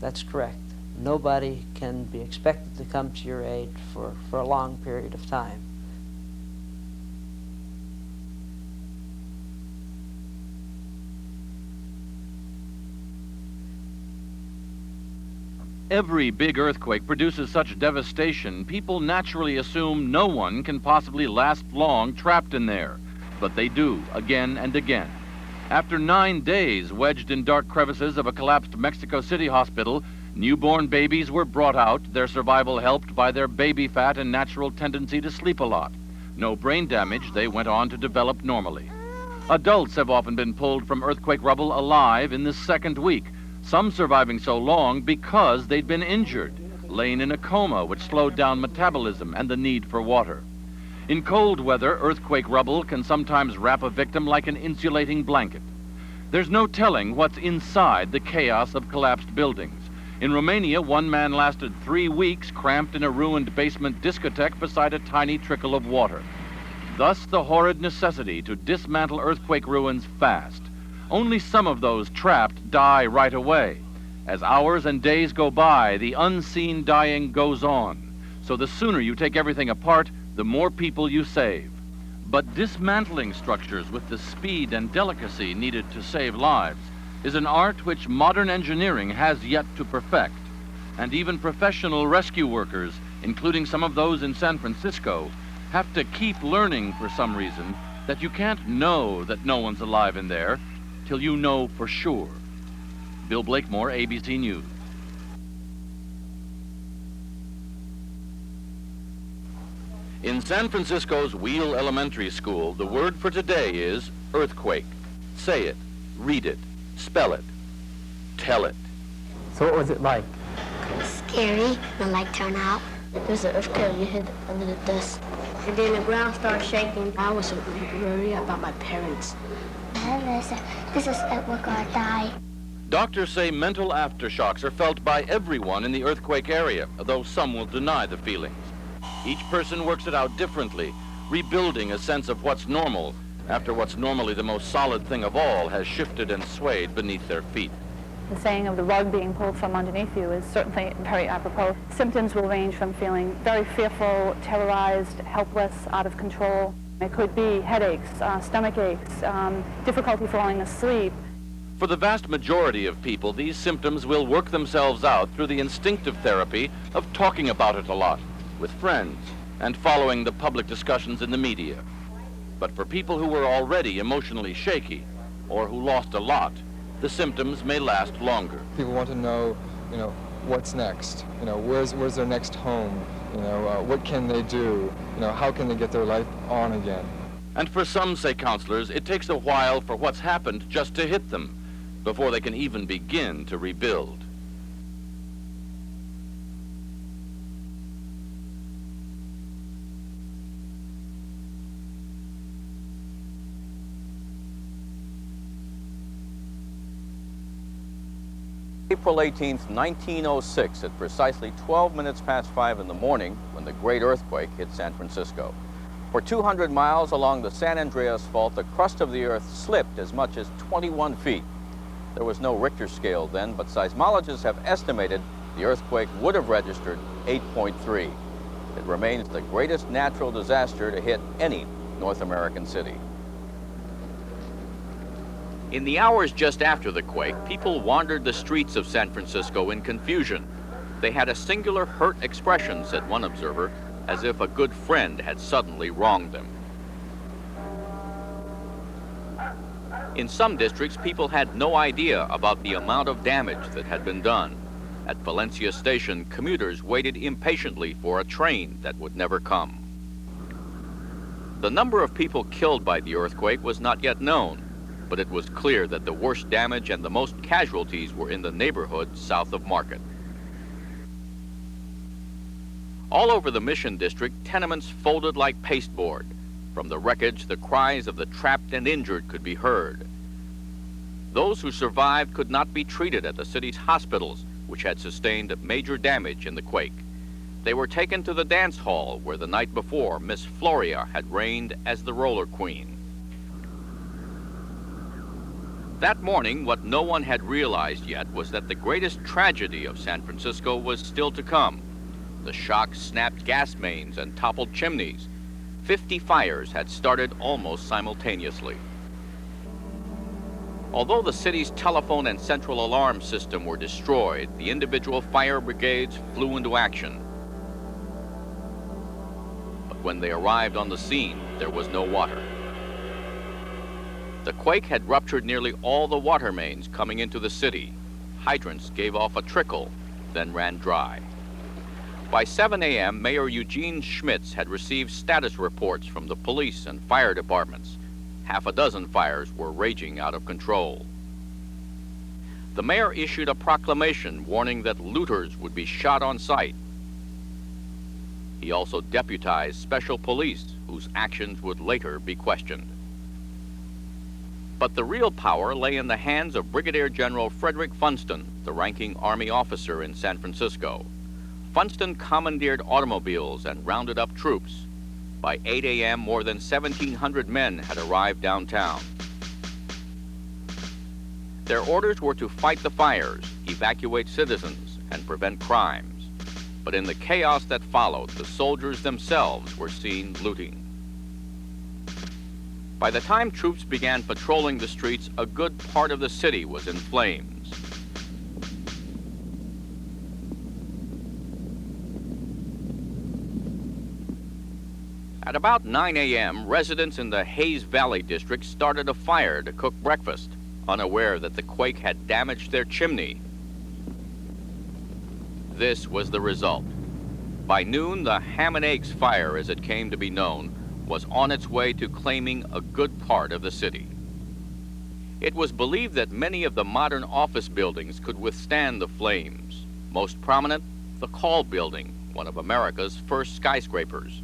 That's correct. Nobody can be expected to come to your aid for a long period of time. Every big earthquake produces such devastation, people naturally assume no one can possibly last long trapped in there. But they do, again and again. After 9 days wedged in dark crevices of a collapsed Mexico City hospital, newborn babies were brought out, their survival helped by their baby fat and natural tendency to sleep a lot. No brain damage, they went on to develop normally. Adults have often been pulled from earthquake rubble alive in the 2nd week, some surviving so long because they'd been injured, lain in a coma which slowed down metabolism and the need for water. In cold weather, earthquake rubble can sometimes wrap a victim like an insulating blanket. There's no telling what's inside the chaos of collapsed buildings. In Romania, one man lasted 3 weeks cramped in a ruined basement discotheque beside a tiny trickle of water. Thus the horrid necessity to dismantle earthquake ruins fast. Only some of those trapped die right away. As hours and days go by, the unseen dying goes on. So the sooner you take everything apart, the more people you save. But dismantling structures with the speed and delicacy needed to save lives is an art which modern engineering has yet to perfect. And even professional rescue workers, including some of those in San Francisco, have to keep learning for some reason that you can't know that no one's alive in there till you know for sure. Bill Blakemore, ABC News. In San Francisco's Wheel Elementary School, the word for today is earthquake. Say it, read it, spell it, tell it. So what was it like? Scary. The light turned out. There's an earthquake. You hit under the dust. And then the ground started shaking. I was worried about my parents. This is we're gonna die. Doctors say mental aftershocks are felt by everyone in the earthquake area, though some will deny the feelings. Each person works it out differently, rebuilding a sense of what's normal after what's normally the most solid thing of all has shifted and swayed beneath their feet. The saying of the rug being pulled from underneath you is certainly very apropos. Symptoms will range from feeling very fearful, terrorized, helpless, out of control. It could be headaches, stomach aches, difficulty falling asleep. For the vast majority of people, these symptoms will work themselves out through the instinctive therapy of talking about it a lot with friends and following the public discussions in the media. But for people who were already emotionally shaky or who lost a lot, the symptoms may last longer. People want to know, what's next? Where's their next home? What can they do? How can they get their life on again? And for some, say counselors, it takes a while for what's happened just to hit them before they can even begin to rebuild. April 18, 1906, at precisely 12 minutes past 5 in the morning, when the great earthquake hit San Francisco. For 200 miles along the San Andreas Fault, the crust of the earth slipped as much as 21 feet. There was no Richter scale then, but seismologists have estimated the earthquake would have registered 8.3. It remains the greatest natural disaster to hit any North American city. In the hours just after the quake, people wandered the streets of San Francisco in confusion. They had a singular hurt expression, said one observer, as if a good friend had suddenly wronged them. In some districts, people had no idea about the amount of damage that had been done. At Valencia Station, commuters waited impatiently for a train that would never come. The number of people killed by the earthquake was not yet known, but it was clear that the worst damage and the most casualties were in the neighborhood south of Market. All over the Mission District, tenements folded like pasteboard. From the wreckage, the cries of the trapped and injured could be heard. Those who survived could not be treated at the city's hospitals, which had sustained major damage in the quake. They were taken to the dance hall where the night before Miss Floria had reigned as the roller queen. That morning, what no one had realized yet was that the greatest tragedy of San Francisco was still to come. The shock snapped gas mains and toppled chimneys. 50 fires had started almost simultaneously. Although the city's telephone and central alarm system were destroyed, the individual fire brigades flew into action. But when they arrived on the scene, there was no water. The quake had ruptured nearly all the water mains coming into the city. Hydrants gave off a trickle, then ran dry. By 7 a.m., Mayor Eugene Schmitz had received status reports from the police and fire departments. Half a dozen fires were raging out of control. The mayor issued a proclamation warning that looters would be shot on sight. He also deputized special police whose actions would later be questioned. But the real power lay in the hands of Brigadier General Frederick Funston, the ranking Army officer in San Francisco. Funston commandeered automobiles and rounded up troops. By 8 a.m., more than 1,700 men had arrived downtown. Their orders were to fight the fires, evacuate citizens, and prevent crimes. But in the chaos that followed, the soldiers themselves were seen looting. By the time troops began patrolling the streets, a good part of the city was in flames. At about 9 a.m., residents in the Hayes Valley district started a fire to cook breakfast, unaware that the quake had damaged their chimney. This was the result. By noon, the ham and eggs fire, as it came to be known, was on its way to claiming a good part of the city. It was believed that many of the modern office buildings could withstand the flames. Most prominent, the Call Building, one of America's first skyscrapers.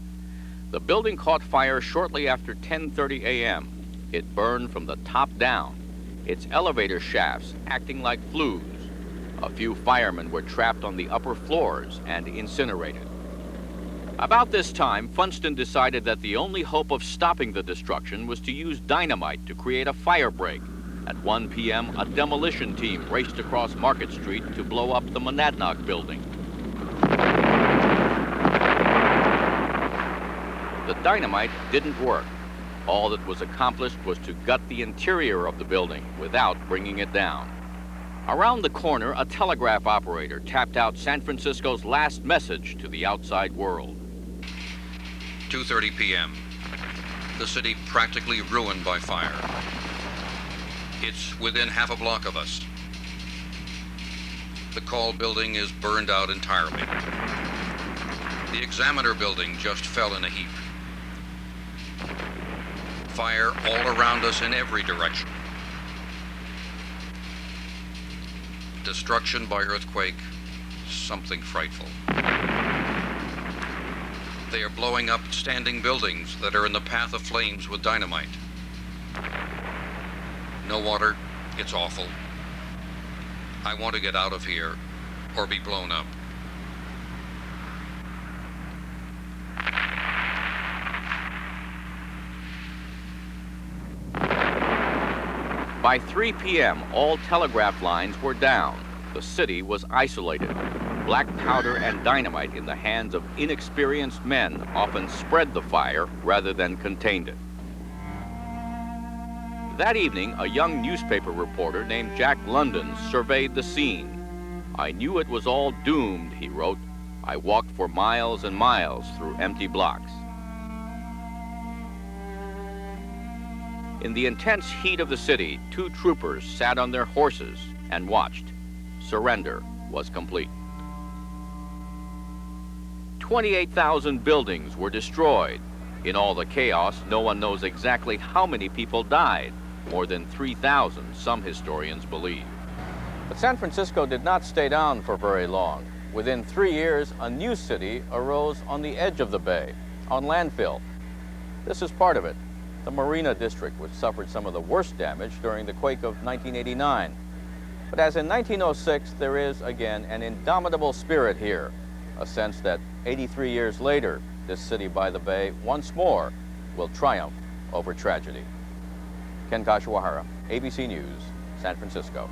The building caught fire shortly after 10:30 a.m. It burned from the top down, its elevator shafts acting like flues. A few firemen were trapped on the upper floors and incinerated. About this time, Funston decided that the only hope of stopping the destruction was to use dynamite to create a fire break. At 1 p.m., a demolition team raced across Market Street to blow up the Monadnock building. The dynamite didn't work. All that was accomplished was to gut the interior of the building without bringing it down. Around the corner, a telegraph operator tapped out San Francisco's last message to the outside world. 2:30 p.m. The city practically ruined by fire. It's within half a block of us. The Call Building is burned out entirely. The Examiner Building just fell in a heap. Fire all around us in every direction. Destruction by earthquake, something frightful. They are blowing up standing buildings that are in the path of flames with dynamite. No water, it's awful. I want to get out of here or be blown up. By 3 p.m., all telegraph lines were down. The city was isolated. Black powder and dynamite in the hands of inexperienced men often spread the fire rather than contained it. That evening, a young newspaper reporter named Jack London surveyed the scene. "I knew it was all doomed," he wrote. "I walked for miles and miles through empty blocks." In the intense heat of the city, 2 troopers sat on their horses and watched. Surrender was complete. 28,000 buildings were destroyed. In all the chaos, no one knows exactly how many people died. More than 3,000, some historians believe. But San Francisco did not stay down for very long. Within 3 years, a new city arose on the edge of the bay, on landfill. This is part of it, the Marina District, which suffered some of the worst damage during the quake of 1989. But as in 1906, there is, again, an indomitable spirit here, a sense that 83 years later, this city by the bay once more will triumph over tragedy. Ken Kashiwahara, ABC News, San Francisco.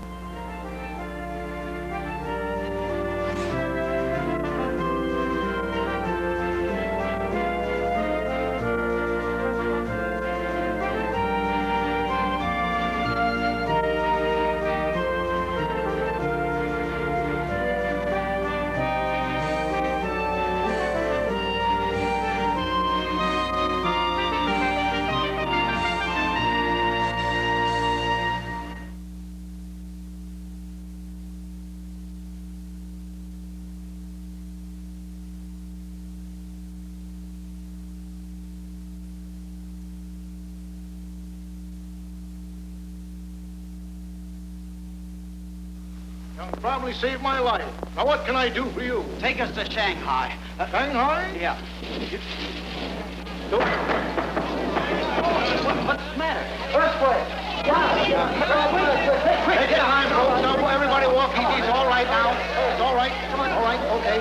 Probably saved my life. Now what can I do for you? Take us to Shanghai. Shanghai? Yeah. What's the matter? Earthquake. Take your time, folks. Now, everybody walk easy. It's all right now. It's all right. Come on. All right. Okay.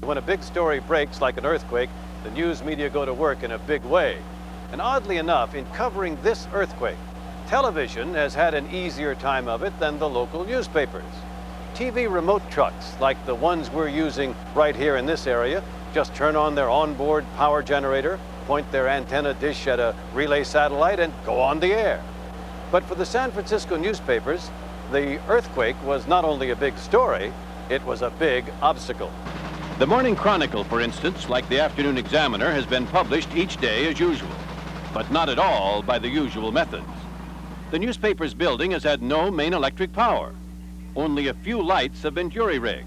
When a big story breaks like an earthquake, the news media go to work in a big way. And oddly enough, in covering this earthquake, television has had an easier time of it than the local newspapers. TV remote trucks, like the ones we're using right here in this area, just turn on their onboard power generator, point their antenna dish at a relay satellite, and go on the air. But for the San Francisco newspapers, the earthquake was not only a big story, it was a big obstacle. The Morning Chronicle, for instance, like the Afternoon Examiner, has been published each day as usual, but not at all by the usual methods. The newspaper's building has had no main electric power. Only a few lights have been jury-rigged.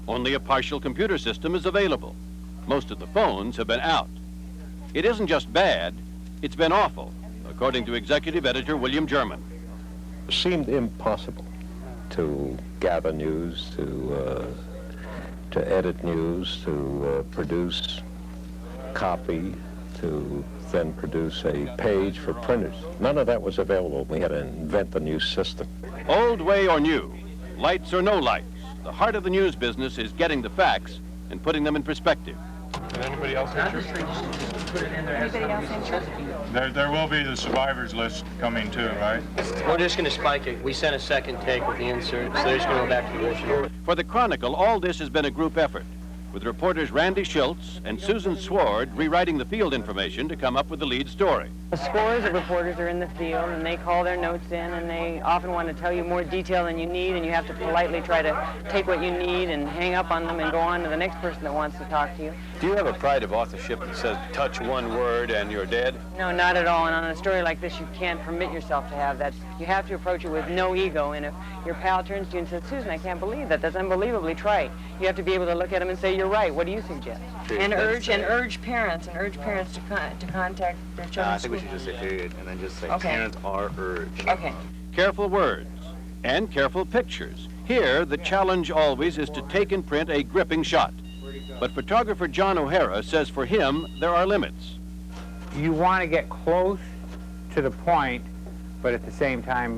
Only a partial computer system is available. Most of the phones have been out. It isn't just bad, it's been awful, according to executive editor William German. It seemed impossible to gather news, to edit news, to produce copy, to then produce a page for printers. None of that was available. We had to invent a new system. Old way or new, lights or no lights, the heart of the news business is getting the facts and putting them in perspective. Anybody else interested? Anybody else interested? There will be the survivors list coming too, right? We're just going to spike it. We sent a second take with the insert, so they're just going to go back to the original. For the Chronicle, all this has been a group effort, with reporters Randy Schultz and Susan Sword rewriting the field information to come up with the lead story. Scores of reporters are in the field, and they call their notes in, and they often want to tell you more detail than you need, and you have to politely try to take what you need and hang up on them and go on to the next person that wants to talk to you. Do you have a pride of authorship that says, touch one word and you're dead? No, not at all, and on a story like this, you can't permit yourself to have that. You have to approach it with no ego, and if your pal turns to you and says, Susan, I can't believe that. That's unbelievably trite. You have to be able to look at him and say, you're right. What do you suggest? And urge parents to contact their children. I think we should just say period, and then just say parents are urged. Okay. Careful words and careful pictures. Here, the challenge always is to take and print a gripping shot. But photographer John O'Hara says for him, there are limits. You want to get close to the point, but at the same time,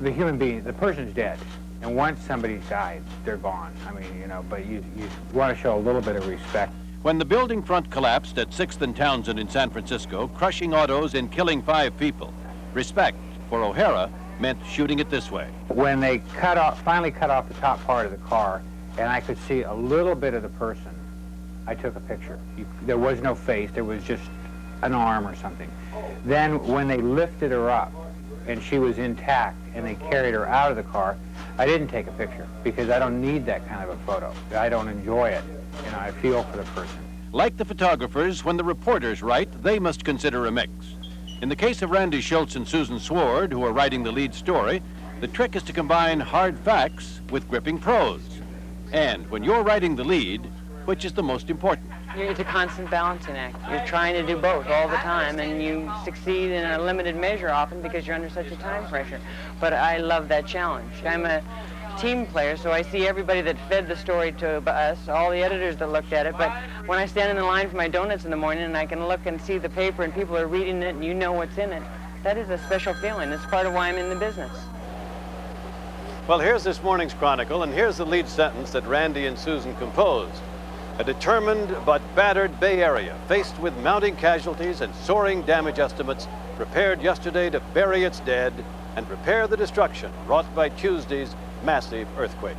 the human being, the person's dead. And once somebody's died, they're gone. I mean, you know, but you want to show a little bit of respect. When the building front collapsed at 6th and Townsend in San Francisco, crushing autos and killing 5 people, respect for O'Hara meant shooting it this way. When they finally cut off the top part of the car, and I could see a little bit of the person, I took a picture. There was no face, there was just an arm or something. Then when they lifted her up, and she was intact, and they carried her out of the car, I didn't take a picture, because I don't need that kind of a photo. I don't enjoy it. You know, I feel for the person. Like the photographers, when the reporters write, they must consider a mix. In the case of Randy Schultz and Susan Sword, who are writing the lead story, the trick is to combine hard facts with gripping prose. And when you're writing the lead, which is the most important? It's a constant balancing act. You're trying to do both all the time, and you succeed in a limited measure often because you're under such a time pressure. But I love that challenge. I'm a team player, so I see everybody that fed the story to us, all the editors that looked at it, but when I stand in the line for my donuts in the morning and I can look and see the paper and people are reading it and you know what's in it, that is a special feeling. It's part of why I'm in the business. Well, here's this morning's Chronicle, and here's the lead sentence that Randy and Susan composed. A determined but battered Bay Area, faced with mounting casualties and soaring damage estimates, prepared yesterday to bury its dead and prepare the destruction wrought by Tuesday's massive earthquake.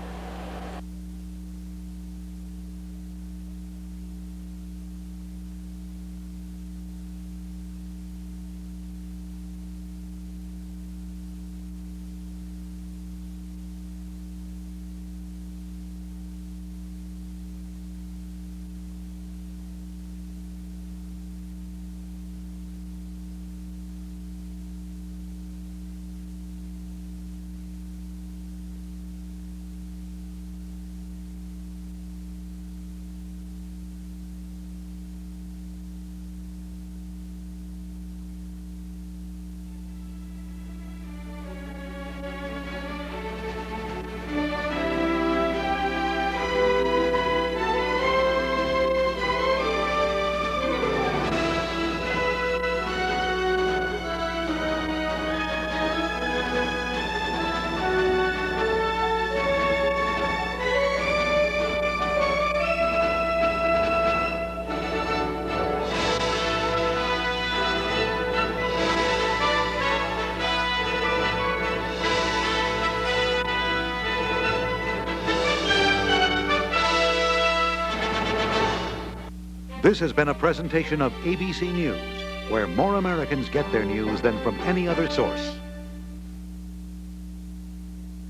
This has been a presentation of ABC News, where more Americans get their news than from any other source.